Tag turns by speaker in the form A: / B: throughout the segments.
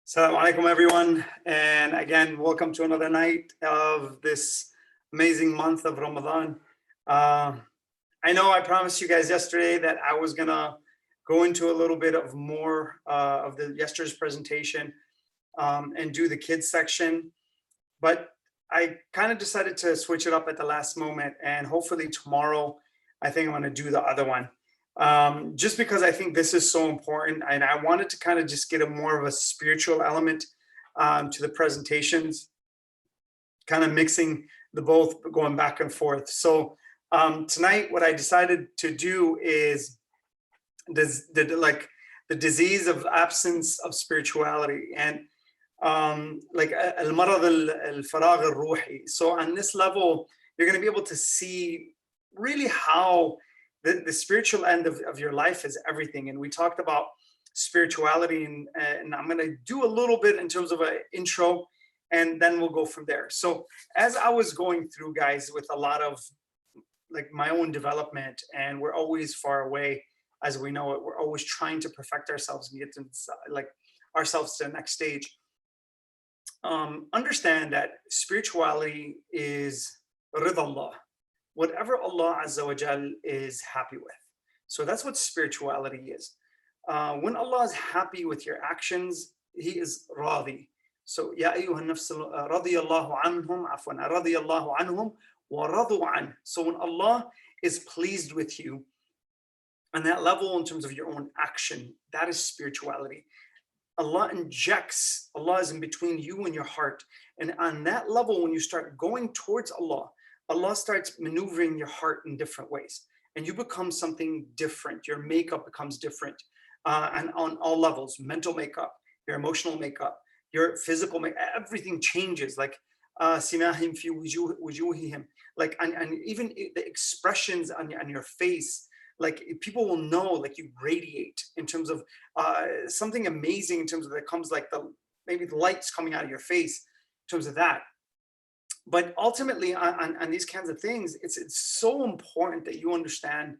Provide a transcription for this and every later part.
A: Assalamu alaikum, everyone. And again, welcome to another night of this amazing month of Ramadan. I know I promised you guys yesterday that I was going to go into a little bit of more of the yesterday's presentation and do the kids section. But I kind of decided to switch it up at the last moment. And hopefully tomorrow, I think I'm going to do the other one. Just because I think this is so important, and I wanted to kind of just get a more of a spiritual element to the presentations, kind of mixing the both, going back and forth. So tonight, what I decided to do is the disease of absence of spirituality, and like al-marad al-faragh al-ruhi. So on this level, you're going to be able to see really how the spiritual end of your life is everything. And we talked about spirituality, and I'm going to do a little bit in terms of an intro, and then we'll go from there. So as I was going through, guys, with a lot of like my own development, and we're always far away, as we know it, we're always trying to perfect ourselves and get to like ourselves to the next stage. Understand that spirituality is ridha Allah, whatever Allah Azza wa Jal is happy with. So that's what spirituality is. When Allah is happy with your actions, He is radi. So ya ayyuhan nafs radiyallahu anhum afwan radiyallahu anhum wa radu an. So when Allah is pleased with you on that level in terms of your own action, that is spirituality. Allah injects, Allah is in between you and your heart. And on that level, when you start going towards Allah, Allah starts maneuvering your heart in different ways, and you become something different. Your makeup becomes different, and on all levels: mental makeup, your emotional makeup, your physical makeup. Everything changes. Like simahim fi wujuhihim, like and even the expressions on your face. Like people will know, like you radiate in terms of something amazing in terms of that comes like maybe the light's coming out of your face in terms of that. But ultimately, on these kinds of things, it's so important that you understand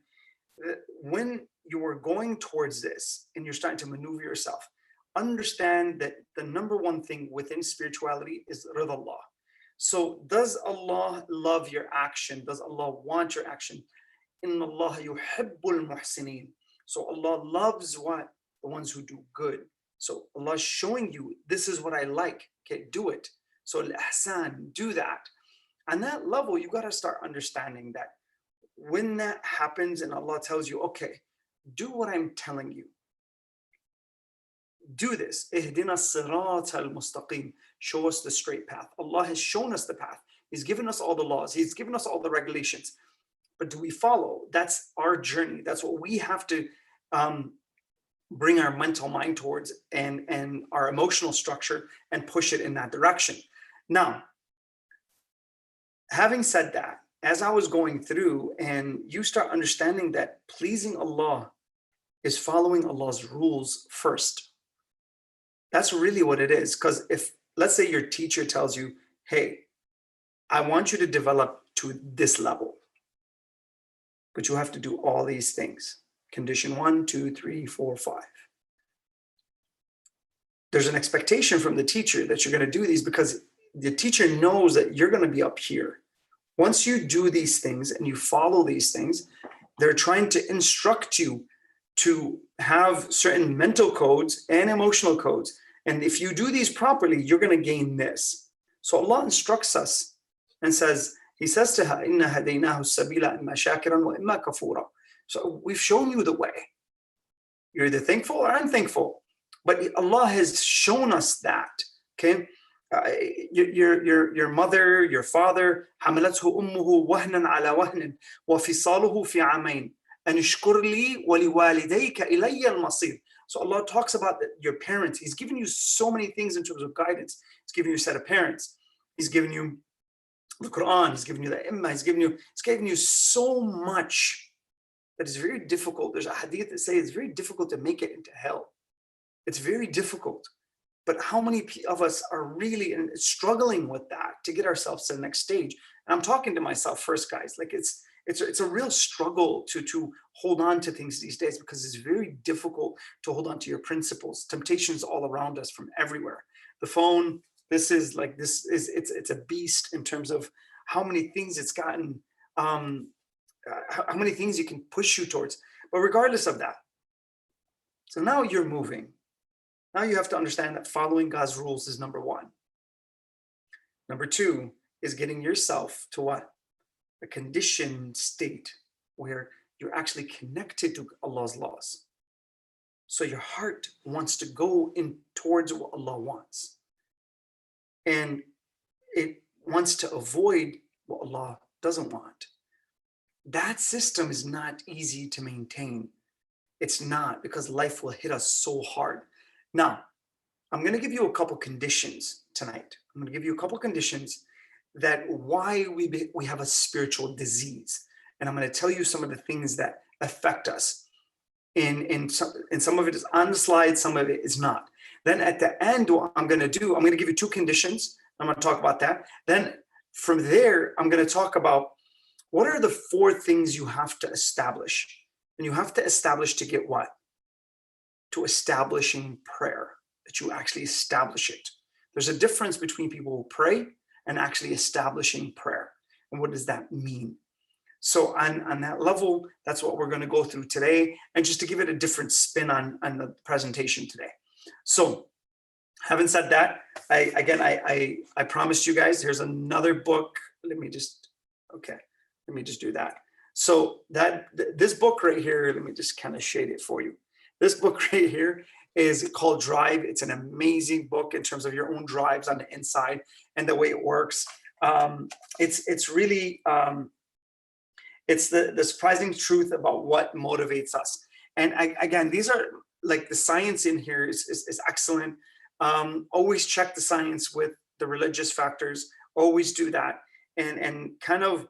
A: that when you are going towards this and you're starting to maneuver yourself, understand that the number one thing within spirituality is ridha Allah. So does Allah love your action? Does Allah want your action? Inna Allah yuhibbul muhsinin. So Allah loves what? The ones who do good. So Allah is showing you, this is what I like. Okay, do it. So al-ihsan, do that. On that level, you got to start understanding that when that happens and Allah tells you, okay, do what I'm telling you. Do this. Ihdina as-sirat al-mustaqim. Show us the straight path. Allah has shown us the path. He's given us all the laws. He's given us all the regulations. But do we follow? That's our journey. That's what we have to bring our mental mind towards, and our emotional structure, and push it in that direction. Now, having said that, as I was going through, and you start understanding that pleasing Allah is following Allah's rules first. That's really what it is. Because if, let's say your teacher tells you, hey, I want you to develop to this level, but you have to do all these things. Condition 1, 2, 3, 4, 5. There's an expectation from the teacher that you're going to do these, because the teacher knows that you're going to be up here. Once you do these things and you follow these things, they're trying to instruct you to have certain mental codes and emotional codes. And if you do these properly, you're going to gain this. So Allah instructs us and says, He says to her, Inna hadaynahu sabila imma shakiran wa imma kafura. So we've shown you the way. You're either thankful or unthankful. But Allah has shown us that. Okay? Your mother, your father, حملته أمه وهنا على وهن وفصاله في عامين أن اشكر لي ولوالديك إلي المصير. So Allah talks about your parents. He's given you so many things in terms of guidance. He's given you a set of parents. He's given you the Quran. He's given you the Imma. He's given you so much that is very difficult. There's a hadith that says it's very difficult to make it into hell. It's very difficult. But how many of us are really struggling with that to get ourselves to the next stage? And I'm talking to myself first, guys. Like it's it's a real struggle to hold on to things these days, because it's very difficult to hold on to your principles. Temptations all around us from everywhere. The phone, it's a beast in terms of how many things it's gotten, how many things you can push you towards. But regardless of that, so now you're moving. Now you have to understand that following God's rules is number one. Number two is getting yourself to what? A conditioned state where you're actually connected to Allah's laws. So your heart wants to go in towards what Allah wants. And it wants to avoid what Allah doesn't want. That system is not easy to maintain. It's not, because life will hit us so hard. Now, I'm going to give you a couple conditions tonight. I'm going to give you a couple conditions that why we have a spiritual disease. And I'm going to tell you some of the things that affect us. And some of it is on the slide, some of it is not. Then at the end, what I'm going to do, I'm going to give you two conditions. I'm going to talk about that. Then from there, I'm going to talk about what are the four things you have to establish. And you have to establish to get what? To establishing prayer, that you actually establish it. There's a difference between people who pray and actually establishing prayer. And what does that mean? So on that level, that's what we're going to go through today. And just to give it a different spin on the presentation today. So having said that, I promised you guys, here's another book. Let me just do that. So this book right here, let me just kind of shade it for you. This book right here is called Drive. It's an amazing book in terms of your own drives on the inside and the way it works. It's really, it's the surprising truth about what motivates us. And again, these are like the science in here is excellent. Always check the science with the religious factors. Always do that, and kind of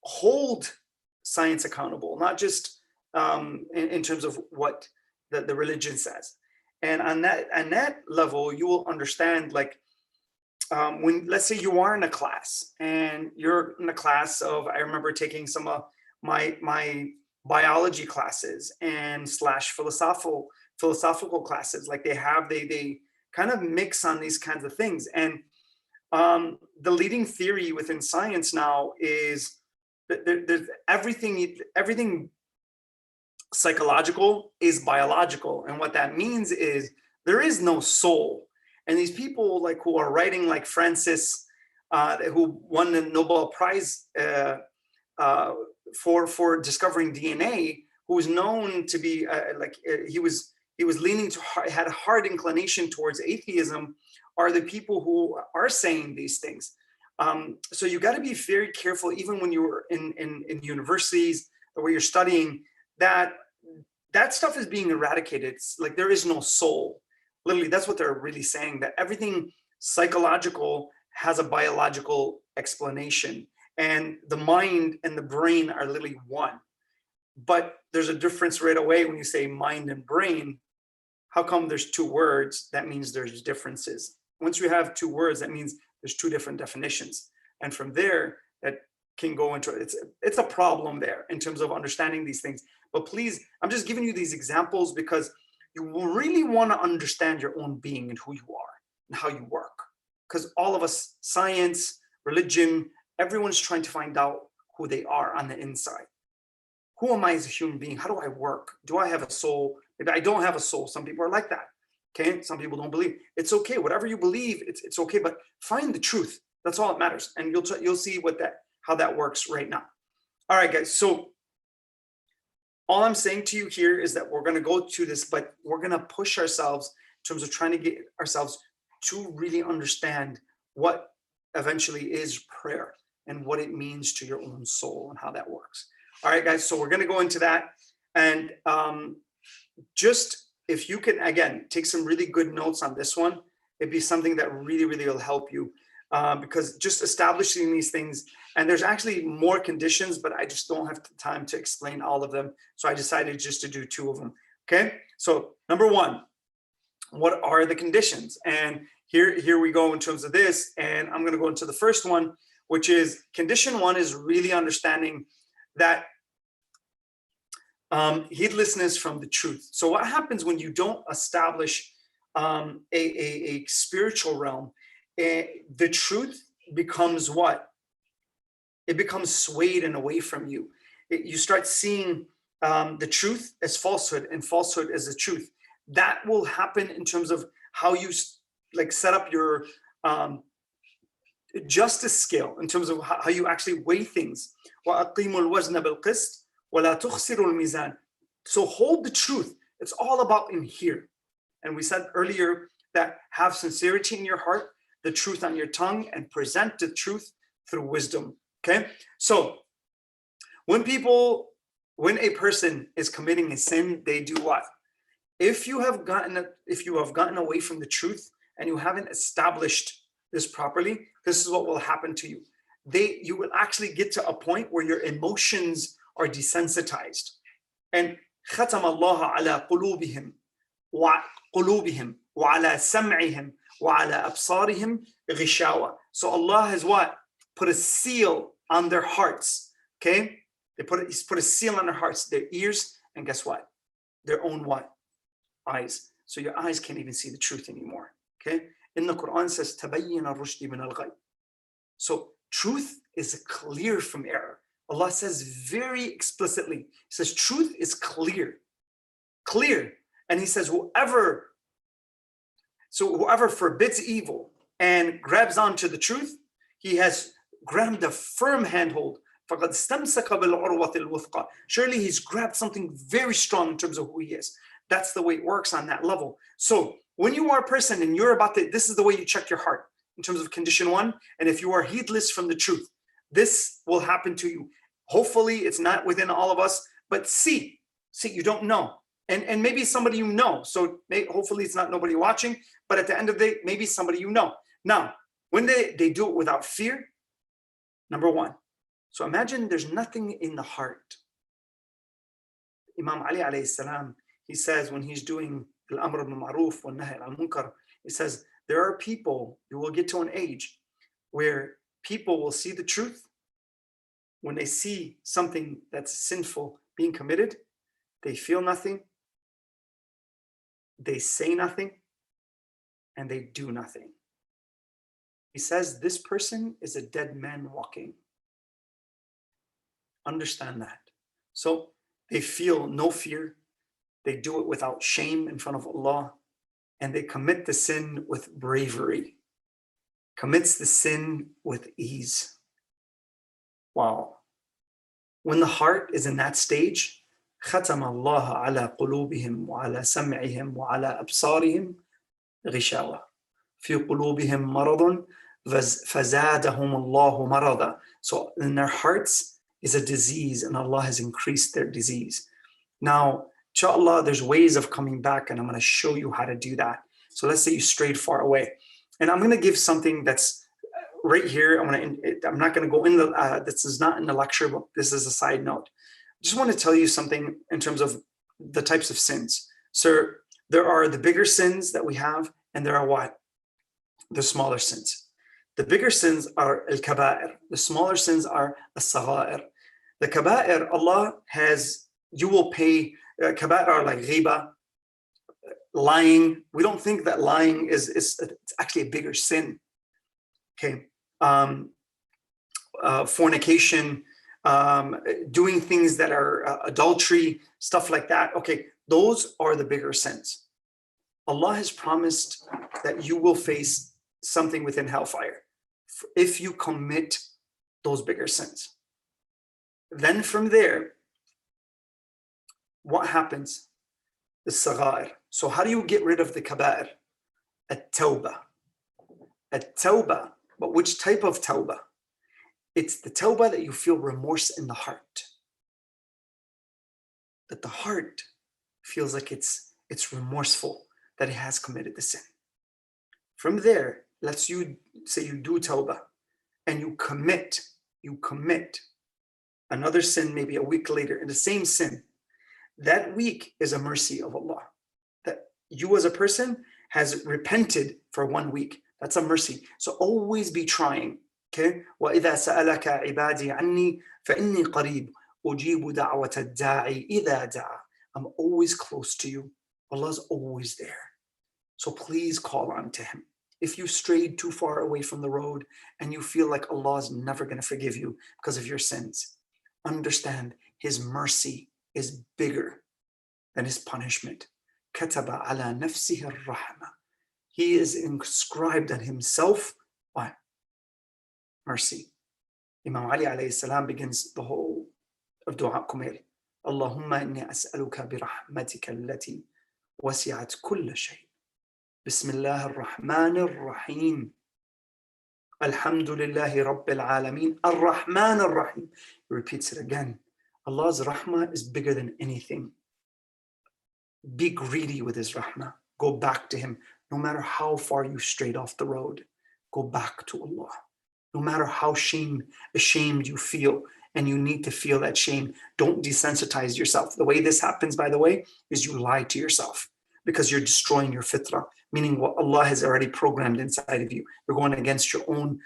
A: hold science accountable, not just in terms of what the religion says. And on that level, you will understand, like, when, let's say you are in a class and you're in a class of, I remember taking some of my biology classes and / philosophical classes, like they kind of mix on these kinds of things. And the leading theory within science now is that there's everything psychological is biological. And what that means is there is no soul. And these people, like, who are writing, like Francis, who won the Nobel Prize for discovering DNA, who was known to be he was leaning to, had a hard inclination towards atheism, are the people who are saying these things. So you got to be very careful, even when you're in universities or where you're studying, that stuff is being eradicated. It's like there is no soul. Literally, that's what they're really saying, that everything psychological has a biological explanation, and the mind and the brain are literally one. But there's a difference right away when you say mind and brain. How come there's two words? That means there's differences. Once you have two words, that means there's two different definitions. And from there, that can go into, it's a problem there in terms of understanding these things. But please, I'm just giving you these examples because you really want to understand your own being and who you are and how you work. Because all of us, science, religion, everyone's trying to find out who they are on the inside. Who am I as a human being? How do I work? Do I have a soul? Maybe I don't have a soul. Some people are like that. Okay, some people don't believe. It's okay. Whatever you believe, it's okay. But find the truth. That's all that matters. And you'll see how that works right now. All right, guys. So all I'm saying to you here is that we're going to go to this, but we're going to push ourselves in terms of trying to get ourselves to really understand what eventually is prayer and what it means to your own soul and how that works. All right, guys. So we're going to go into that. And just if you can, again, take some really good notes on this one, it'd be something that really, really will help you, because just establishing these things, and there's actually more conditions, but I just don't have the time to explain all of them. So I decided just to do 2 of them. Okay. So number 1, what are the conditions? And here we go in terms of this. And I'm going to go into the first one, which is condition one is really understanding that heedlessness from the truth. So what happens when you don't establish a spiritual realm? The truth becomes what? It becomes swayed and away from you. You start seeing the truth as falsehood and falsehood as the truth. That will happen in terms of how you set up your justice scale, in terms of how you actually weigh things. So hold the truth. It's all about in here. And we said earlier that have sincerity in your heart, the truth on your tongue, and present the truth through wisdom. Okay, so when a person is committing a sin, they do what? If you have gotten away from the truth and you haven't established this properly, this is what will happen to you. You will actually get to a point where your emotions are desensitized. And ختم الله على قلوبهم وعلى سمعهم وعلى أبصارهم غشاوة. So Allah has what? Put a seal on their hearts. Okay? He's put a seal on their hearts, their ears, and guess what? Their own what? Eyes. So your eyes can't even see the truth anymore. Okay? In the Quran says, تَبَيِّنَ الرُّشْدِ مِنَ الْغَيِّ. So truth is clear from error. Allah says very explicitly, He says truth is clear. Clear. And He says whoever forbids evil and grabs onto the truth, he has grabbed a firm handhold. فَقَدْ اسْتَمْسَكَ بِالْعُرْوَةِ الْوُثْقَى. Surely he's grabbed something very strong in terms of who he is. That's the way it works on that level. So when you are a person and you're about to, this is the way you check your heart in terms of condition one. And if you are heedless from the truth, this will happen to you. Hopefully it's not within all of us, but see, you don't know. And maybe somebody you know. So hopefully it's not nobody watching, but at the end of the day, maybe somebody you know. Now, when they do it without fear, number one. So imagine there's nothing in the heart. Imam Ali alayhi salam, he says when he's doing al-amr bil ma'ruf wa nahy al-munkar, he says there are people, you will get to an age where people will see the truth. When they see something that's sinful being committed, they feel nothing, they say nothing, and they do nothing. He says this person is a dead man walking. Understand that. So they feel no fear, they do it without shame in front of Allah, and they commit the sin with bravery, commits the sin with ease. Wow. When the heart is in that stage, ختم الله على قلوبهم وعلى سمعهم وعلى أبصارهم غشاوة في قلوبهم مرض فزادهم الله مرضا. So in their hearts is a disease, and Allah has increased their disease. Now, inshallah, there's ways of coming back, and I'm going to show you how to do that. So let's say you strayed far away, and I'm going to give something that's right here. I'm not going to go in this is not in the lecture, but this is a side note. I just want to tell you something in terms of the types of sins. So there are the bigger sins that we have, and there are what? The smaller sins. The bigger sins are al-kaba'ir. The smaller sins are al-sagha'ir. The kaba'ir, Allah has, you will pay, kaba'ir are like ghiba, lying. We don't think that lying it's actually a bigger sin. Okay. Fornication, doing things that are adultery, stuff like that. Okay, those are the bigger sins. Allah has promised that you will face something within hellfire if you commit those bigger sins. Then from there, what happens? The sagha'ir. So how do you get rid of the kaba'ir? At-tawbah. At-tawbah. But which type of tawbah? It's the tawbah that you feel remorse in the heart. That the heart feels like it's remorseful that it has committed the sin. From there, let's you say you do tawbah and you commit another sin maybe a week later in the same sin. That week is a mercy of Allah. That you as a person has repented for 1 week. That's a mercy. So always be trying. Okay? وَإِذَا سَأَلَكَ عِبَادِي عَنِّي فَإِنِّي قَرِيبٌ أُجِيبُ دَعْوَةَ الدَّاعِ إِذَا دَعَى. I'm always close to you. Allah's always there. So please call on to Him. If you strayed too far away from the road and you feel like Allah is never going to forgive you because of your sins, understand His mercy is bigger than His punishment. كَتَبَ عَلَى نَفْسِهِ الرَّحْمَةِ. He is inscribed on Himself by mercy. Imam Ali alayhi salam begins the whole of Dua Kumail. Allahumma inni as'aluka bi rahmatika allati wasi'at kulla shay. Bismillah ar-Rahman ar-Rahim. Alhamdulillahi Rabbil Alameen. Ar-Rahman ar-Rahim. He repeats it again. Allah's rahmah is bigger than anything. Be greedy with His rahmah. Go back to Him. No matter how far you strayed off the road, go back to Allah. No matter how ashamed you feel, and you need to feel that shame, don't desensitize yourself. The way this happens, by the way, is you lie to yourself because you're destroying your fitrah, meaning what Allah has already programmed inside of you. You're going against your own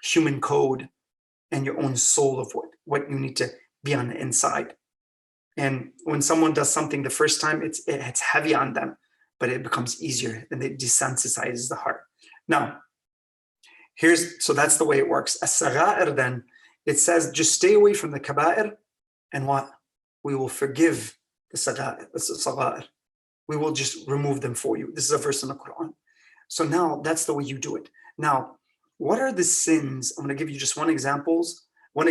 A: human code and your own soul of what you need to be on the inside. And when someone does something the first time, it's heavy on them, but it becomes easier and it desensitizes the heart. Now, so that's the way it works. As-sagha'ir then, it says just stay away from the kaba'ir, and what? We will forgive the sagha'ir. We will just remove them for you. This is a verse in the Quran. So now that's the way you do it. Now, what are the sins? I'm going to give you just one example when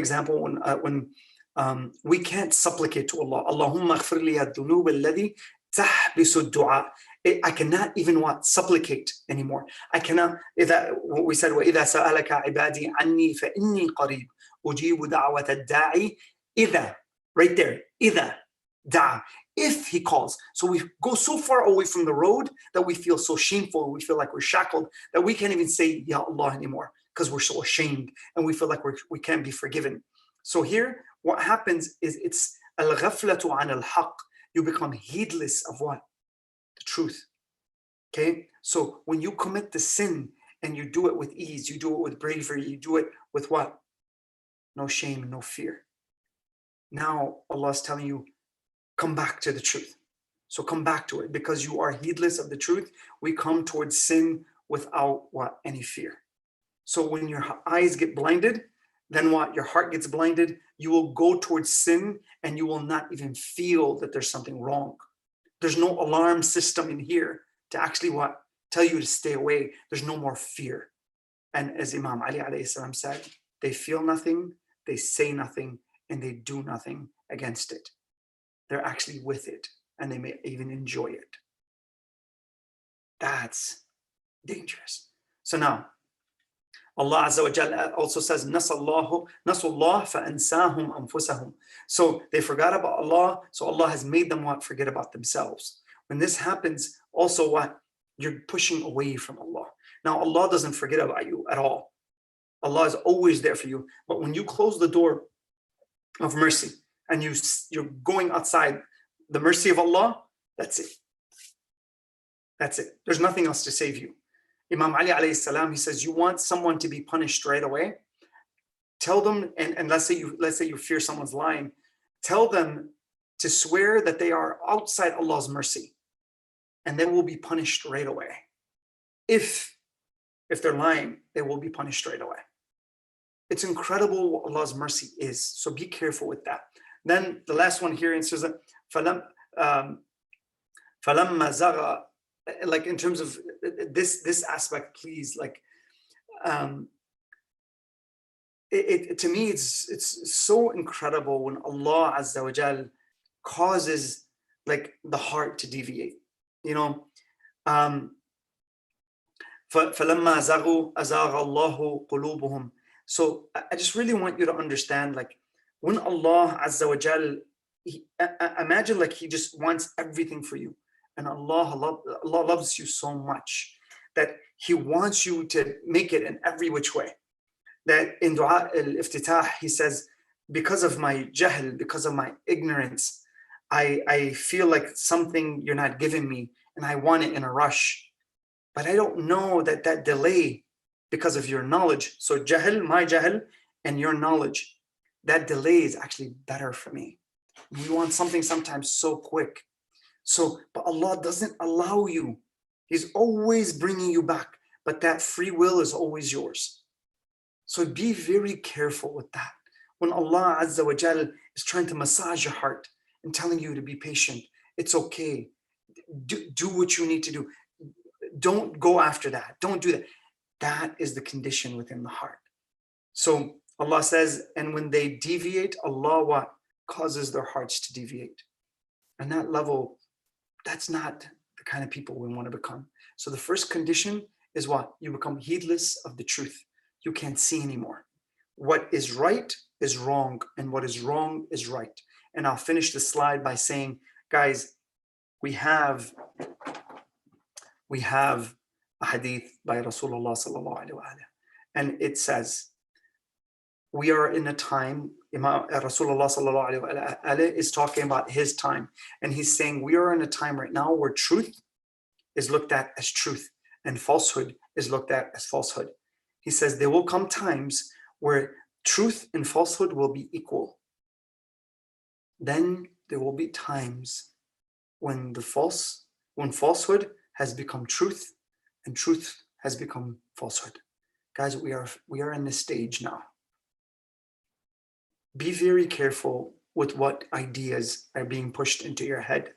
A: we can't supplicate to Allah. Allahumma aghfir li ad-dunub alladhi tahbisu ad-du'a. I cannot even supplicate anymore. I cannot. What we said, وَإِذَا سَأَلَكَ عِبَادِي عَنِّي فَإِنِّي قَرِيبٌ أُجِيبُ دَعْوَةَ الدَّاعِ إِذَا. Right there. إِذَا دَعَى. If He calls. So we go so far away from the road that we feel so shameful, we feel like we're shackled, that we can't even say Ya Allah anymore because we're so ashamed and we feel like we can't be forgiven. So here, what happens is it's al-ghaflatu an al-haq. You become heedless of what? The truth. Okay? So when you commit the sin and you do it with ease, you do it with bravery, you do it with what? No shame, no fear. Now Allah is telling you, come back to the truth. So come back to it because you are heedless of the truth. We come towards sin without what? Any fear. So when your eyes get blinded, then what? Your heart gets blinded. You will go towards sin and you will not even feel that there's something wrong. There's no alarm system in here to actually what? Tell you to stay away. There's no more fear. And as Imam Ali alayhi salam said, they feel nothing, they say nothing, and they do nothing against it. They're actually with it, and they may even enjoy it. That's dangerous. So now, Allah Azza wa Jalla also says, Nasallah fa'ansahum anfusahum. So they forgot about Allah, so Allah has made them what? Forget about themselves. When this happens, also what? You're pushing away from Allah. Now, Allah doesn't forget about you at all. Allah is always there for you. But when you close the door of mercy and you're going outside the mercy of Allah, that's it. That's it. There's nothing else to save you. Imam Ali alayhi salam, he says, you want someone to be punished right away? Tell them, and let's say you fear someone's lying, tell them to swear that they are outside Allah's mercy, and they will be punished right away. If they're lying, they will be punished right away. It's incredible what Allah's mercy is. So be careful with that. Then the last one here, it says, فَلَمَّا زَغَى, like in terms of this aspect, please, like to me, it's so incredible when Allah Azza wa Jal causes like the heart to deviate. You know, فَلَمَّا زَغُوا أَزَاغَ اللَّهُ قُلُوبُهُم. So I just really want you to understand, like when Allah Azza wa Jal, imagine like He just wants everything for you. And Allah loves you so much that He wants you to make it in every which way. That in Dua al-Iftitah, He says, because of my jahl, because of my ignorance, I feel like something you're not giving me and I want it in a rush. But I don't know that delay because of your knowledge. So jahl, my jahl, and your knowledge, that delay is actually better for me. We want something sometimes so quick. So, but Allah doesn't allow you. He's always bringing you back, but that free will is always yours. So be very careful with that. When Allah Azza wa Jal is trying to massage your heart and telling you to be patient, it's okay. Do what you need to do. Don't go after that. Don't do that. That is the condition within the heart. So Allah says, and when they deviate, Allah what? Causes their hearts to deviate. And that level, that's not the kind of people we want to become. So the first condition is what? You become heedless of the truth. You can't see anymore. What is right is wrong, and what is wrong is right. And I'll finish the slide by saying, guys, we have a hadith by Rasulullah sallallahu alaihi wasallam, and it says, we are in a time, Rasulullah sallallahu alaihi wasallam is talking about his time, and he's saying we are in a time right now where truth is looked at as truth and falsehood is looked at as falsehood. He says there will come times where truth and falsehood will be equal. Then there will be times when falsehood has become truth and truth has become falsehood. Guys, we are in this stage now. Be very careful with what ideas are being pushed into your head.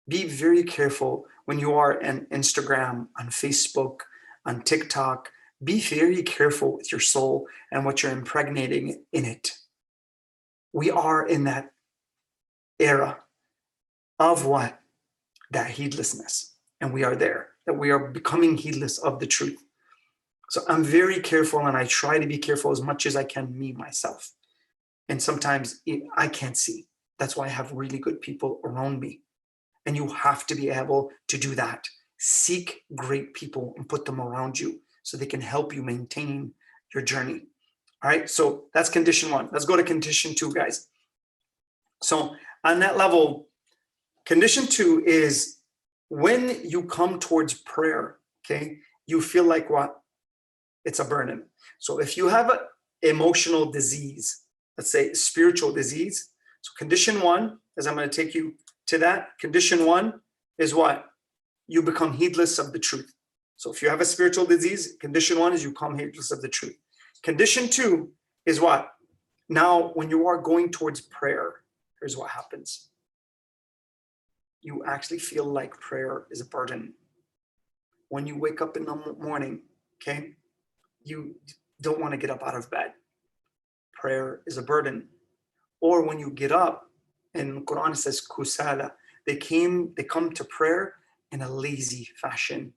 A: Be very careful when you are on Instagram, on Facebook, on TikTok. Be very careful with your soul and what you're impregnating in it. We are in that era of what? That heedlessness. And we are there, that we are becoming heedless of the truth. So I'm very careful, and I try to be careful as much as I can, me, myself. And sometimes I can't see. That's why I have really good people around me. And you have to be able to do that. Seek great people and put them around you so they can help you maintain your journey. All right, so that's condition one. Let's go to condition two, guys. So on that level, condition two is when you come towards prayer, okay, you feel like what? It's a burden. So if you have an emotional disease, let's say spiritual disease, so condition one, as I'm going to take you to that, condition one is what? You become heedless of the truth. So if you have a spiritual disease, condition one is you become heedless of the truth. Condition two is what? Now, when you are going towards prayer, here's what happens. You actually feel like prayer is a burden. When you wake up in the morning, okay, you don't want to get up out of bed. Prayer is a burden. Or when you get up, and the Quran says kusala, they come to prayer in a lazy fashion.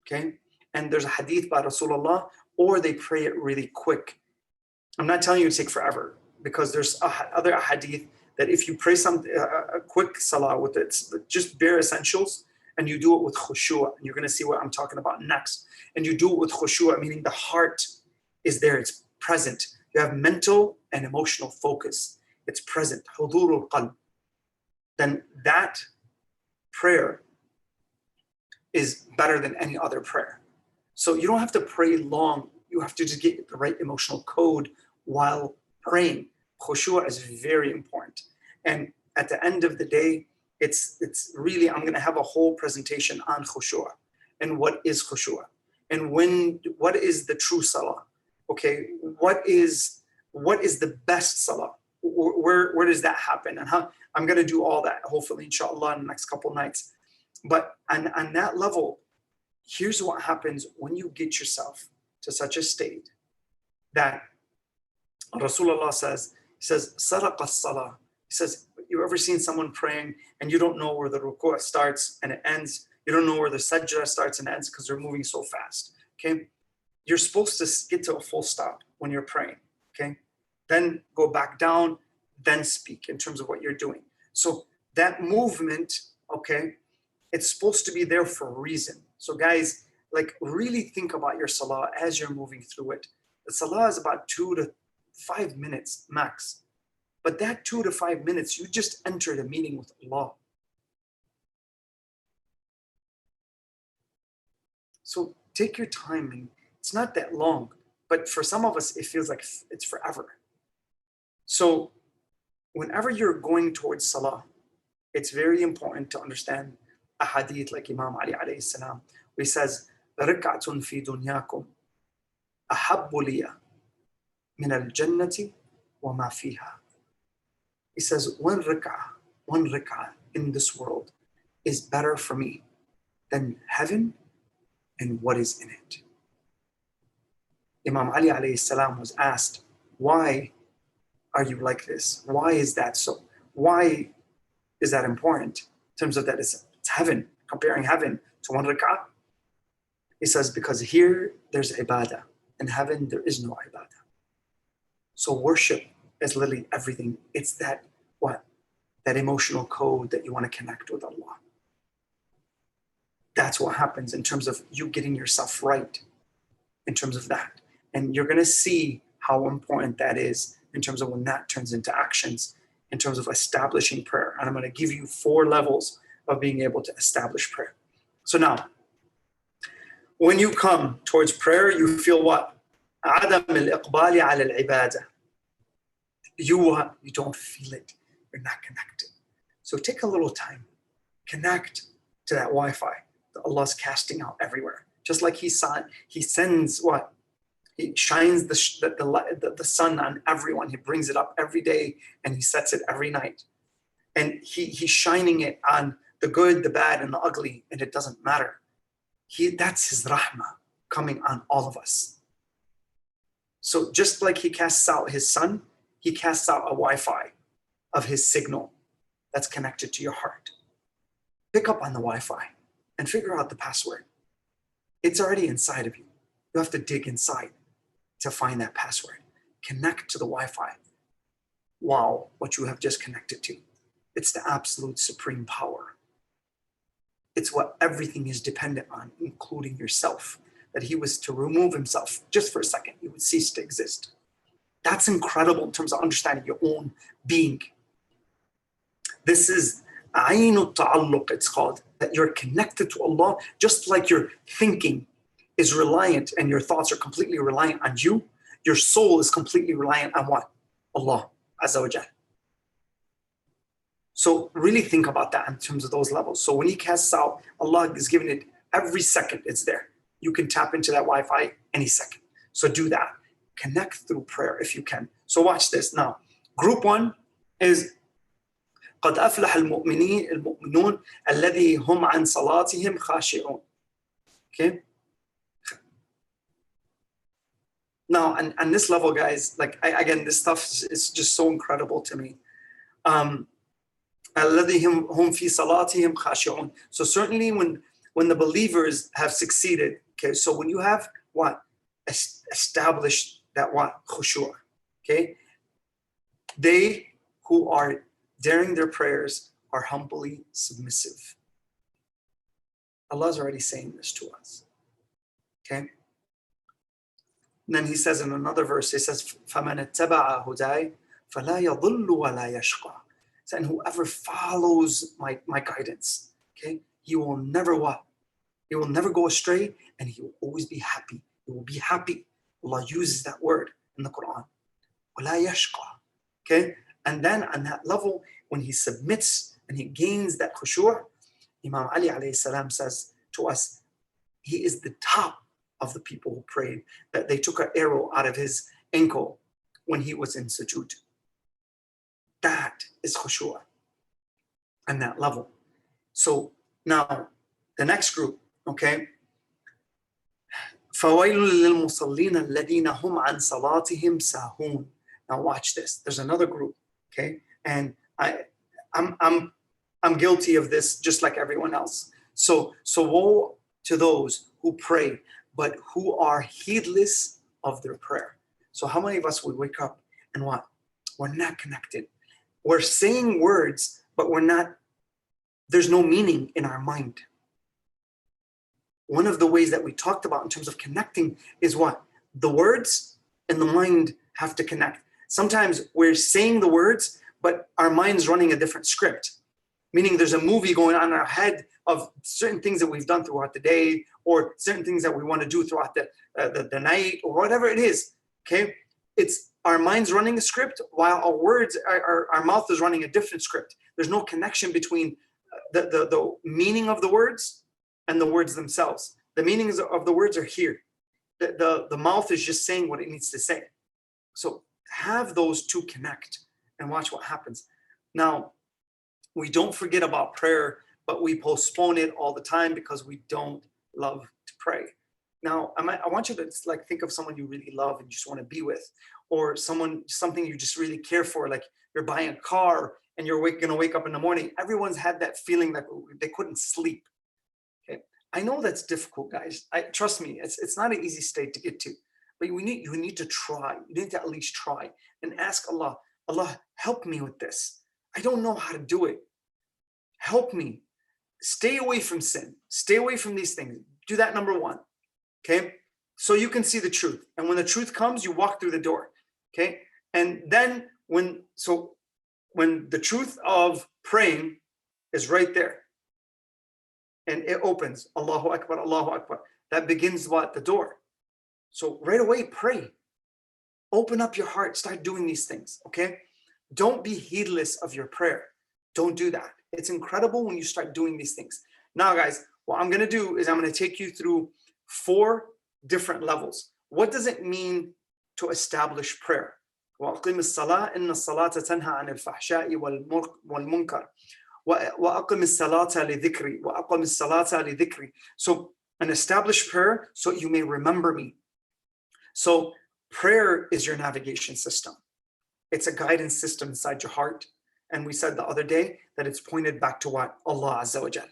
A: Okay? And there's a hadith by Rasulullah, or they pray it really quick. I'm not telling you to take forever, because there's other hadith that if you pray a quick salah with it, just bare essentials, and you do it with khushu', and you're going to see what I'm talking about next, and you do it with khushu', meaning the heart is there, it's present. You have mental and emotional focus. It's present. Hudurul qalb. Then that prayer is better than any other prayer. So you don't have to pray long. You have to just get the right emotional code while praying. Khushu' is very important. And at the end of the day, it's really, I'm going to have a whole presentation on khushu' and what is khushu' and what is the true salah. Okay, what is the best salah? Where does that happen? And how I'm going to do all that, hopefully, inshallah, in the next couple nights. But on that level, here's what happens when you get yourself to such a state that Rasulullah says, he says, Saraqa salah. He says, you ever seen someone praying and you don't know where the ruku' starts and it ends? You don't know where the sajda starts and ends because they're moving so fast. Okay? You're supposed to get to a full stop when you're praying. Okay? Then go back down, then speak in terms of what you're doing. So that movement, okay, it's supposed to be there for a reason. So guys, like really think about your salah as you're moving through it. The salah is about 2 to 5 minutes max. But that 2 to 5 minutes, you just entered a meeting with Allah. So take your time and It's not that long, but for some of us, it feels like it's forever. So whenever you're going towards salah, it's very important to understand a hadith like Imam Ali alayhi salam, where he says, رِكْعَةٌ فِي دُنْيَاكُمْ أَحَبُّ لِيَ مِنَ الْجَنَّةِ وَمَا فِيهَا. He says, one rak'ah in this world is better for me than heaven and what is in it. Imam Ali alayhi salam was asked, why are you like this? Why is that so? Why is that important in terms of that it's heaven, comparing heaven to one rak'ah? He says, because here there's ibadah. In heaven, there is no ibadah. So worship is literally everything. It's that that emotional code that you want to connect with Allah. That's what happens in terms of you getting yourself right in terms of that. And you're going to see how important that is in terms of when that turns into actions, in terms of establishing prayer. And I'm going to give you 4 levels of being able to establish prayer. So now, when you come towards prayer, you feel what? عدم الإقبال على العبادة. You don't feel it. You're not connected. So take a little time. Connect to that Wi-Fi that Allah's casting out everywhere. Just like He sends what? He shines the sun on everyone. He brings it up every day and He sets it every night. And He's shining it on the good, the bad, and the ugly, and it doesn't matter. That's His rahmah coming on all of us. So just like He casts out His sun, He casts out a Wi-Fi of His signal that's connected to your heart. Pick up on the Wi-Fi and figure out the password. It's already inside of you. You have to dig inside to find that password. Connect to the Wi-Fi. Wow, what you have just connected to. It's the absolute supreme power. It's what everything is dependent on, including yourself. That He was to remove Himself just for a second, you would cease to exist. That's incredible in terms of understanding your own being. This is Ayn Ta'alluq, it's called, that you're connected to Allah, just like your thinking is reliant and your thoughts are completely reliant on you. Your soul is completely reliant on what? Allah Azza wa Jal. So really think about that in terms of those levels. So when He casts out, Allah is giving it every second, it's there. You can tap into that Wi-Fi any second. So do that. Connect through prayer if you can. So watch this now. Group 1 is قد أفلح المؤمنون الذي هم عن صلاتهم خاشعون. Okay. Now, on this level, guys, like again, this stuff is just so incredible to me. الذي هم في صلاتهم خاشعون. So certainly when the believers have succeeded, okay, so when you have what? Established that what? Khushu', okay? They who are during their prayers are humbly submissive. Allah's already saying this to us, okay? And then He says in another verse, He says, فَمَنِ اتَّبَعَ هُدَايَ فَلَا يَضِلُّ وَلَا يَشْقَى. So, and whoever follows my guidance, okay, he will never what? He will never go astray, and he will always be happy. He will be happy. Allah uses that word in the Quran. وَلَا يَشْقَى. Okay? And then on that level, when he submits and he gains that khushu', Imam Ali alayhi salam says to us, he is the top of the people who prayed, that they took an arrow out of his ankle when he was in sujood. That is khushu' on that level. So now the next group, okay? فَوَيْلٌ لِلْمُصَلِّينَ الَّذِينَ هُمْ عَنْ صَلَاتِهِمْ سَاهُونَ. Now watch this. There's another group, okay? And I'm guilty of this just like everyone else. So woe to those who pray, but who are heedless of their prayer. So how many of us would wake up and what? We're not connected. We're saying words, but there's no meaning in our mind. One of the ways that we talked about in terms of connecting is what? The words and the mind have to connect. Sometimes we're saying the words, but our mind's running a different script. meaning there's a movie going on in our head of certain things that we've done throughout the day, or certain things that we want to do throughout the night, or whatever it is. Okay, it's our mind's running a script while our words, our mouth is running a different script. There's no connection between the meaning of the words and the words themselves. The meanings of the words are here. The mouth is just saying what it needs to say. So have those two connect and watch what happens. Now, we don't forget about prayer, but we postpone it all the time because we don't love to pray. Now, I want you to like think of someone you really love and just want to be with, or something you just really care for, like you're buying a car and you're gonna wake up in the morning. Everyone's had that feeling that they couldn't sleep. Okay, I know that's difficult, guys. Trust me, it's not an easy state to get to, but you need to try. You need to at least try and ask Allah, Allah, help me with this. I don't know how to do it. Help me. Stay away from sin. Stay away from these things. Do that, number one. Okay, so you can see the truth, and when the truth comes, you walk through the door. Okay, and then when the truth of praying is right there, and it opens, Allahu Akbar, Allahu Akbar, that begins what? The door. So right away, pray. Open up your heart. Start doing these things. Okay, don't be heedless of your prayer. Don't do that. It's incredible when you start doing these things. Now, guys, what I'm going to do is I'm going to take you through 4 different levels. What does it mean to establish prayer? وَأَقِمِ الصَّلَاةَ إِنَّ الصَّلَاةَ تَنْهَى عَنِ الْفَحْشَاءِ وَالْمُنكَرِ وَأَقِمِ الصَّلَاةَ لِذِكْرِي وَأَقِمِ الصَّلَاةَ لِذِكْرِي. So an established prayer so you may remember me. So prayer is your navigation system. It's a guidance system inside your heart. And we said the other day that it's pointed back to what? Allah Azza wa Jal.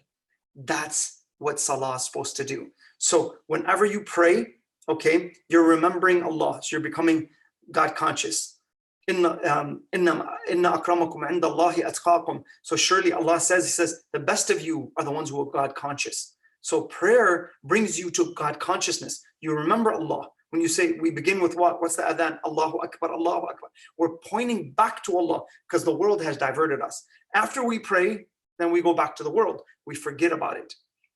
A: That's what Salah is supposed to do. So whenever you pray, okay, you're remembering Allah. So you're becoming God conscious. Inna akramakum inda Allahi atqakum. So surely Allah says, He says, the best of you are the ones who are God conscious. So prayer brings you to God consciousness. You remember Allah. When you say, we begin with what? What's the adhan? Allahu Akbar, Allahu Akbar. We're pointing back to Allah because the world has diverted us. After we pray, then we go back to the world. We forget about it.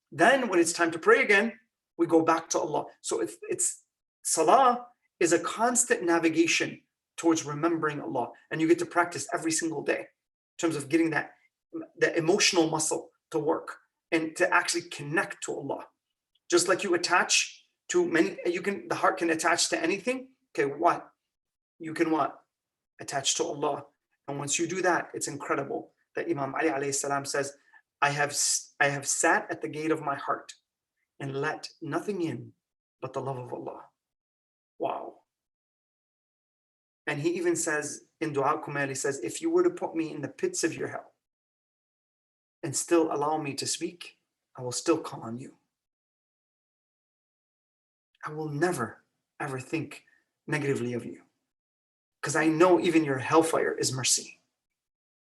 A: Then when it's time to pray again, we go back to Allah. So it's Salah is a constant navigation towards remembering Allah. And you get to practice every single day in terms of getting that emotional muscle to work and to actually connect to Allah. Just like you attach to many, the heart can attach to anything. Okay, what? You can what? Attach to Allah. And once you do that, it's incredible that Imam Ali alayhi salam says, I have sat at the gate of my heart and let nothing in but the love of Allah. Wow. And he even says in Dua Kumail, he says, if you were to put me in the pits of your hell and still allow me to speak, I will still call on you. I will never, ever think negatively of you because I know even your hellfire is mercy.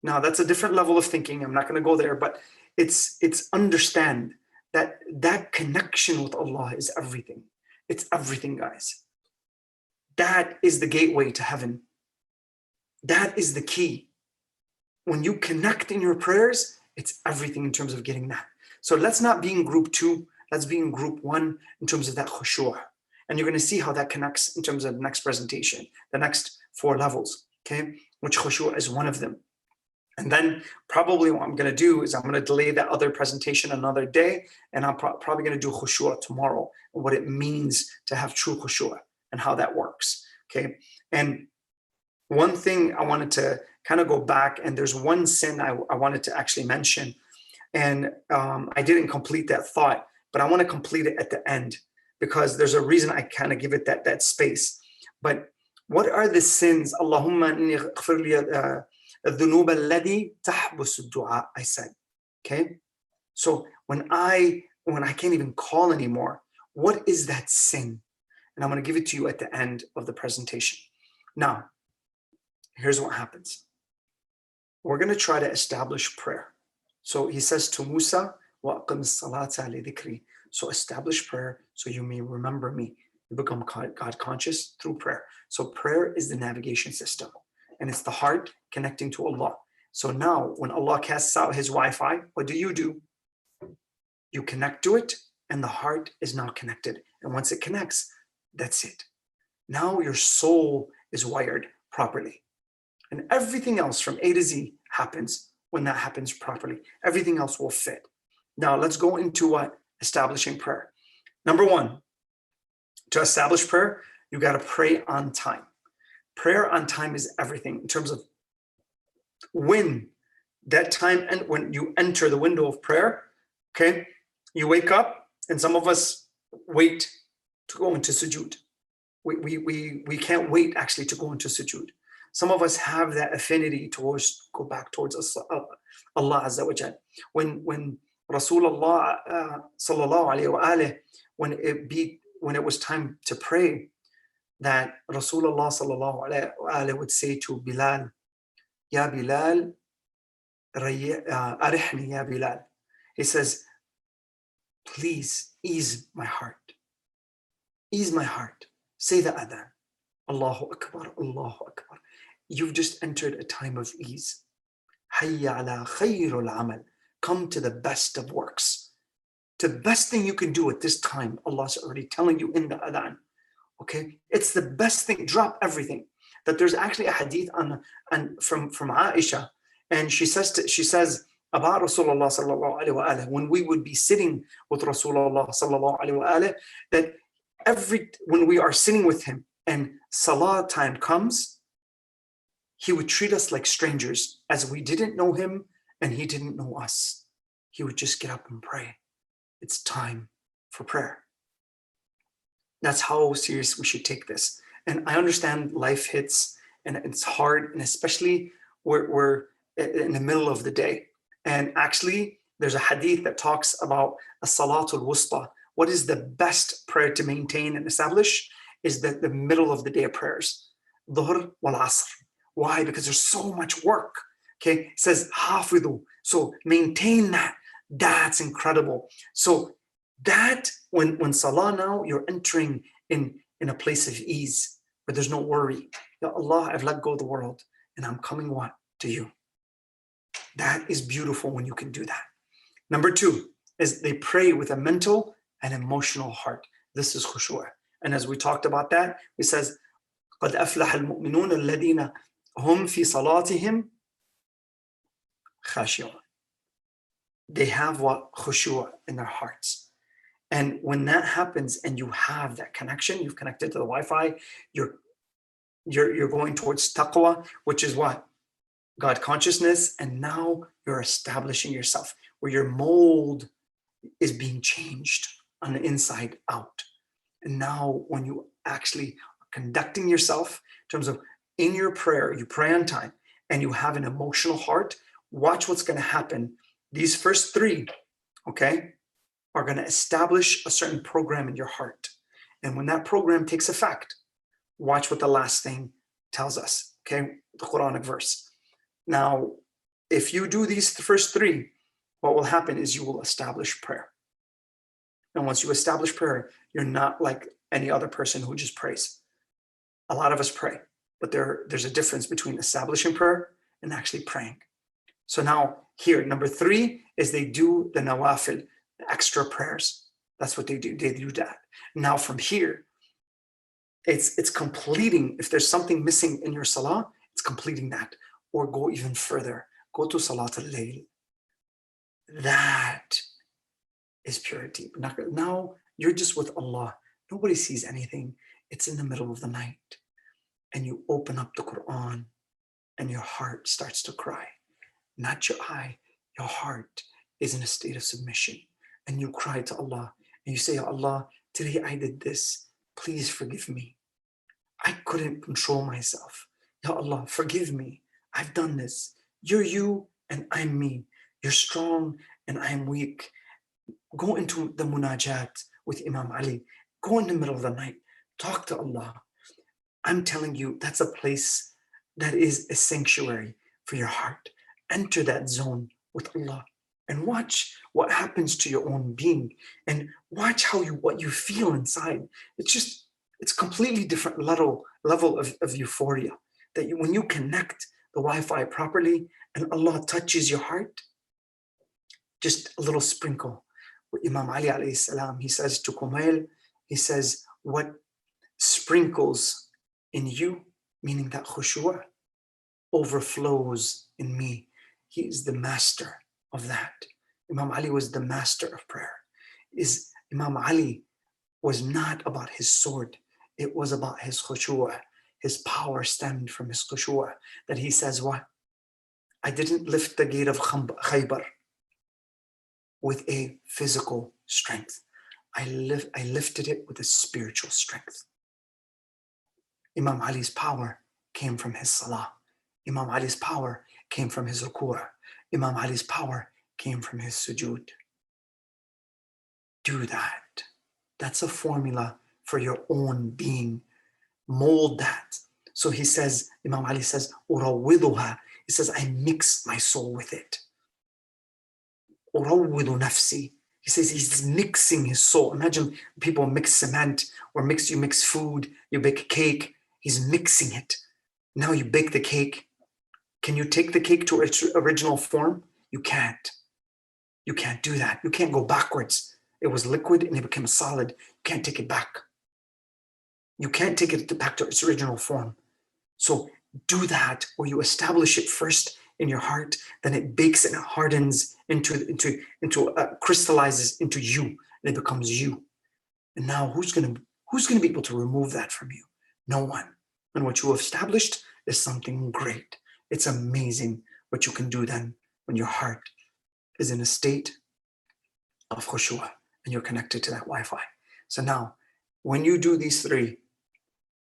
A: Now, that's a different level of thinking. I'm not going to go there, but it's understand that connection with Allah is everything. It's everything, guys. That is the gateway to heaven. That is the key. When you connect in your prayers, it's everything in terms of getting that. So let's not be in group 2. Let's be in group 1 in terms of that khushu'. And you're going to see how that connects in terms of the next presentation, the next 4 levels, okay? Which khushu' is one of them. And then probably what I'm going to do is I'm going to delay that other presentation another day, and I'm probably going to do khushu' tomorrow, and what it means to have true khushu' and how that works, okay? And one thing I wanted to kind of go back, and there's one sin I wanted to actually mention, and I didn't complete that thought, but I want to complete it at the end because there's a reason I kind of give it that space. But what are the sins? Allahumma inni ighfir li الذنوب التي تحبس الدعاء, I said, okay? So when I can't even call anymore, what is that sin? And I'm going to give it to you at the end of the presentation. Now, here's what happens. We're going to try to establish prayer. So he says to Musa, وَأَقِمِ الصَّلَاةَ لِذِكْرِي. So establish prayer so you may remember me. You become God conscious through prayer. So prayer is the navigation system. And it's the heart connecting to Allah. So now when Allah casts out his Wi-Fi, what do? You connect to it, and the heart is now connected. And once it connects, that's it. Now your soul is wired properly. And everything else from A to Z happens when that happens properly. Everything else will fit. Now let's go into what? Establishing prayer. Number one, to establish prayer, you got to pray on time. Prayer on time is everything in terms of when that time, and when you enter the window of prayer, okay, you wake up, and some of us wait to go into sujood. We can't wait actually to go into sujood. Some of us have that affinity towards go back towards Allah Azza wa Jal. When Rasulullah sallallahu alayhi wa alayhi, when it was time to pray, that Rasulullah sallallahu alayhi wa alayhi would say to Bilal, Ya Bilal, arihni ya Bilal. He says, please ease my heart. Ease my heart. Say the adhan. Allahu Akbar, Allahu Akbar. You've just entered a time of ease. Hayya ala khayrul amal. Come to the best of works. The best thing you can do at this time, Allah's already telling you in the adhan. Okay? It's the best thing. Drop everything. That there's actually a hadith from Aisha, and she says about Rasulullah sallallahu alaihi wasallam, when we would be sitting with Rasulullah sallallahu alaihi wasallam, that when we are sitting with him and salah time comes, he would treat us like strangers, as we didn't know him and he didn't know us. He would just get up and pray. It's time for prayer. That's how serious we should take this. And I understand life hits and it's hard, and especially we're in the middle of the day. And actually, there's a hadith that talks about a salatul wusta. What is the best prayer to maintain and establish is the middle of the day prayers. Dhuhr wal asr. Why? Because there's so much work. Okay, it says hafidhu. So maintain that. That's incredible. So that when salah now, you're entering in a place of ease where there's no worry. Ya Allah, I've let go of the world and I'm coming what? To you. That is beautiful when you can do that. Number two is they pray with a mental and emotional heart. This is khushu'. And as we talked about that, it says, قَدْ أَفْلَحَ الْمُؤْمِنُونَ الَّذِينَ هُمْ فِي صَلَاتِهِمْ خَاشِعُونَ. They have what? Khushu' in their hearts. And when that happens and you have that connection, you've connected to the Wi-Fi, you're going towards taqwa, which is what? God consciousness. And now you're establishing yourself where your mold is being changed on the inside out. And now when you actually are conducting yourself in terms of in your prayer, you pray on time and you have an emotional heart, watch what's going to happen. These first three, okay, are going to establish a certain program in your heart. And when that program takes effect, watch what the last thing tells us, okay, the Quranic verse. Now, if you do these first three, what will happen is you will establish prayer. And once you establish prayer, you're not like any other person who just prays. A lot of us pray, but there's a difference between establishing prayer and actually praying. So now here, number three is they do the nawafil, the extra prayers. That's what they do. They do that. Now from here, it's completing. If there's something missing in your salah, it's completing that. Or go even further. Go to Salat al-Layl. That is purity. Now you're just with Allah. Nobody sees anything. It's in the middle of the night. And you open up the Quran and your heart starts to cry. Not your eye. Your heart is in a state of submission. And you cry to Allah. And you say, Allah, today I did this. Please forgive me. I couldn't control myself. Ya Allah, forgive me. I've done this. You're you and I'm me. You're strong and I'm weak. Go into the munajat with Imam Ali. Go in the middle of the night. Talk to Allah. I'm telling you, that's a place that is a sanctuary for your heart. Enter that zone with Allah and watch what happens to your own being and watch what you feel inside. It's completely different level of euphoria that when you connect the Wi-Fi properly and Allah touches your heart, just a little sprinkle. Imam Ali alayhi salam, he says to Kumail, he says, what sprinkles in you, meaning that khushu' overflows in me. He is the master of that. Imam Ali was the master of prayer. Imam Ali was not about his sword. It was about his khushu'. His power stemmed from his khushu'. That he says, what? I didn't lift the gate of Khaybar with a physical strength. I lifted it with a spiritual strength. Imam Ali's power came from his salah. Imam Ali's power came from his ruku'. Imam Ali's power came from his sujood. Do that. That's a formula for your own being. Mold that. So he says, Imam Ali says, urawwiduha. He says, I mix my soul with it. Urawwidu nafsi. He says he's mixing his soul. Imagine people mix cement or you mix food, you bake a cake. He's mixing it. Now you bake the cake. Can you take the cake to its original form? You can't. You can't do that. You can't go backwards. It was liquid and it became solid. You can't take it back. You can't take it back to its original form. So do that where you establish it first in your heart, then it bakes and it hardens crystallizes into you, and it becomes you. And now who's gonna be able to remove that from you? No one. And what you have established is something great. It's amazing what you can do then when your heart is in a state of khushu' and you're connected to that Wi-Fi. So now, when you do these three,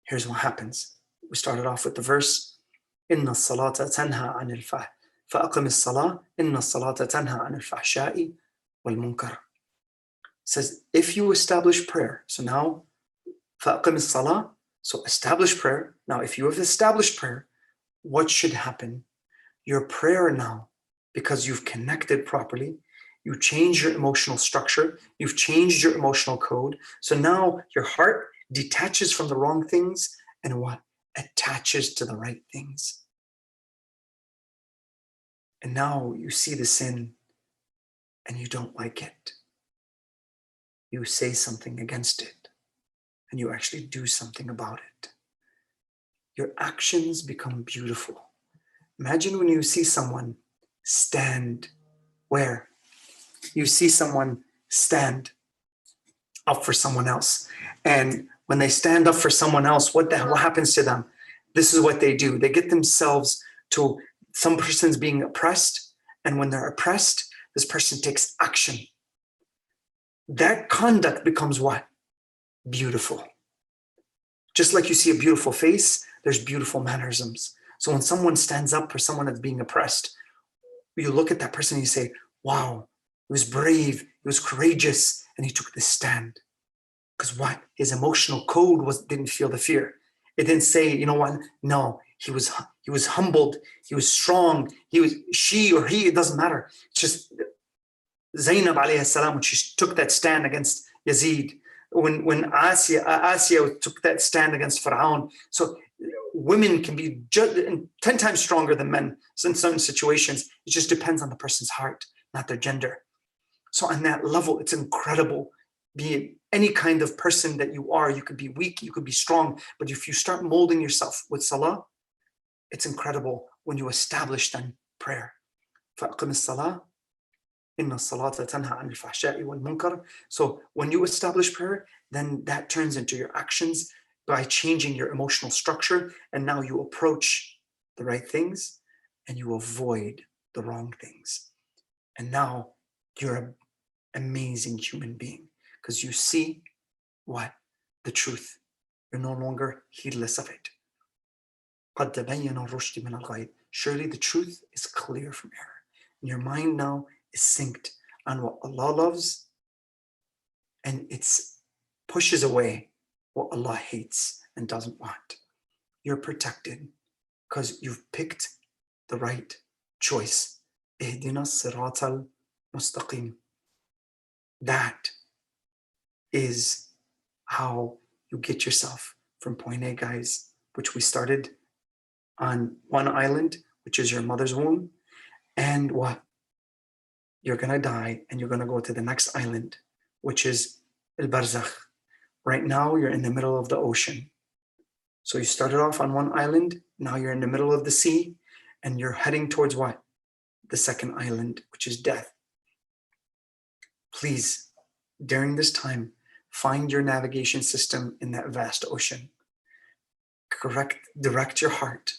A: here's what happens. We started off with the verse, Inna salata tanha anil fa'aqim as-salah, Inna salata tanha anil fahsha'i wal munkar. Says, if you establish prayer, so now, fa'aqim as-salah, so establish prayer. Now, if you have established prayer, what should happen? Your prayer now, because you've connected properly, you change your emotional structure, you've changed your emotional code. So now your heart detaches from the wrong things and what? Attaches to the right things. And now you see the sin and you don't like it. You say something against it and you actually do something about it. Your actions become beautiful. Imagine when you see someone stand where? You see someone stand up for someone else. And when they stand up for someone else, what happens to them? This is what they do. They get themselves to some person's being oppressed. And when they're oppressed, this person takes action. That conduct becomes what? Beautiful. Just like you see a beautiful face, there's beautiful mannerisms. So when someone stands up for someone that's being oppressed, you look at that person and you say, wow, he was brave, he was courageous, and he took this stand. Because what? His emotional code didn't feel the fear. It didn't say, you know what? No, he was humbled, he was strong, she or he, it doesn't matter. It's just Zainab alayhi salam, when she took that stand against Yazid, when Asiya took that stand against Pharaoh. So women can be 10 times stronger than men in certain situations. It just depends on the person's heart, not their gender. So on that level, it's incredible. Be any kind of person that you are, you could be weak, you could be strong, but if you start molding yourself with salah, it's incredible when you establish then prayer. فَأَقِمِ الصَّلَاةِ إِنَّ الصَّلَاةَ تَنْهَى عَنِ الْفَحْشَاءِ وَالْمُنكَرِ. So when you establish prayer, then that turns into your actions by changing your emotional structure, and now you approach the right things and you avoid the wrong things. And now you're an amazing human being because you see what? The truth. You're no longer heedless of it. قَدْ تَبَيَّنَ الرُّشْدُ مِنَ الْغَيِّ. Surely the truth is clear from error. And your mind now is synced on what Allah loves, and it pushes away what Allah hates and doesn't want. You're protected because you've picked the right choice. اهدنا الصراط المستقيم. That is how you get yourself from point A, guys, which we started on one island, which is your mother's womb, and what? You're going to die and you're going to go to the next island, which is Al-Barzakh. Right now, you're in the middle of the ocean. So you started off on one island, now you're in the middle of the sea, and you're heading towards what? The second island, which is death. Please, during this time, find your navigation system in that vast ocean. Direct your heart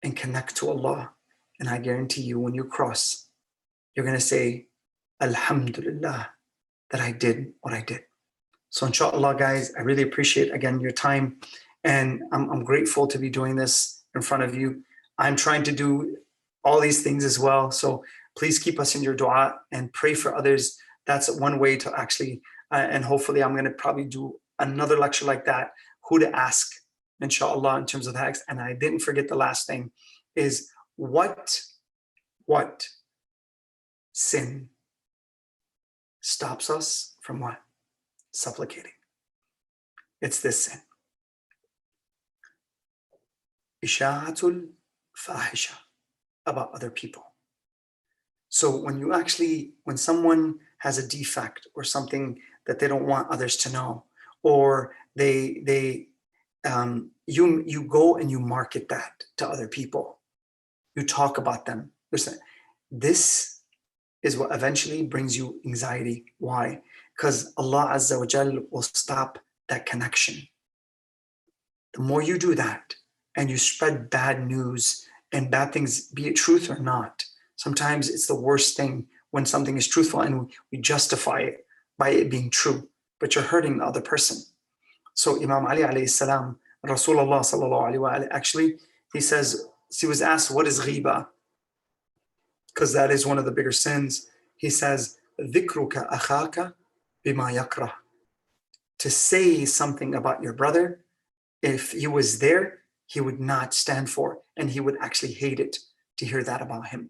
A: and connect to Allah. And I guarantee you, when you cross, you're going to say, Alhamdulillah, that I did what I did. So inshallah, guys, I really appreciate, again, your time. And I'm grateful to be doing this in front of you. I'm trying to do all these things as well. So please keep us in your dua and pray for others. That's one way to actually, and hopefully I'm going to probably do another lecture like that, who to ask, inshallah, in terms of the hacks. And I didn't forget the last thing is what sin stops us from what? Supplicating. It's this sin. Isha'atul fahisha, about other people. So when someone has a defect or something that they don't want others to know, or you go and you market that to other people, you talk about them. Listen, this is what eventually brings you anxiety. Why? Because Allah Azza wa Jal will stop that connection. The more you do that and you spread bad news and bad things, be it truth or not, sometimes it's the worst thing when something is truthful and we justify it by it being true, but you're hurting the other person. So Imam Ali alayhi salam, Rasulullah sallallahu alayhi wa alayhi, actually, he was asked, what is ghiba? Because that is one of the bigger sins. He says, dhikruka akhaka bima yakrah. To say something about your brother, if he was there, he would not stand for, and he would actually hate it to hear that about him.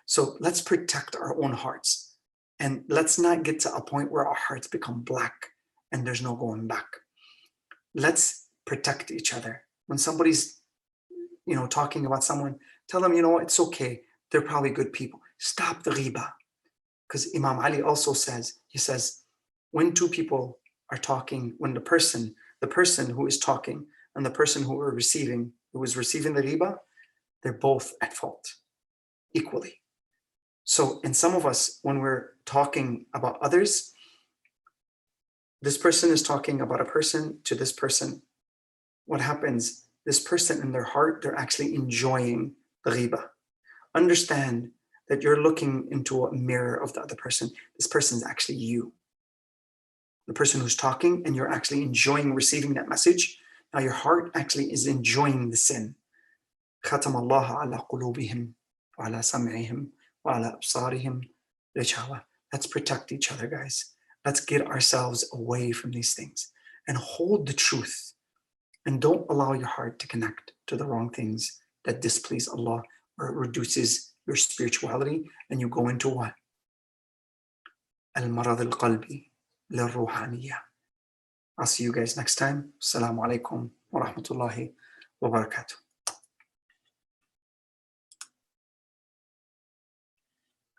A: So let's protect our own hearts, and let's not get to a point where our hearts become black and there's no going back. Let's protect each other. When somebody's, talking about someone, tell them, it's okay. They're probably good people. Stop the ghiba. Because Imam Ali also says, when two people are talking, when the person who is talking and the person who was receiving the ghiba, they're both at fault equally. So, and some of us, when we're talking about others, this person is talking about a person to this person. What happens? This person in their heart, they're actually enjoying the ghiba. Understand that you're looking into a mirror of the other person. This person is actually you. The person who's talking, and you're actually enjoying receiving that message. Now your heart actually is enjoying the sin. ختم الله على قلوبهم وعلى سمعهم وعلى أبصارهم غشاوة. Let's protect each other, guys. Let's get ourselves away from these things and hold the truth. And don't allow your heart to connect to the wrong things that displease Allah, or it reduces your spirituality, and you go into what? Al-marad al-qalbi lil-ruhaniyya. I'll see you guys next time. Assalamu alaikum wa rahmatullahi wa barakatuh.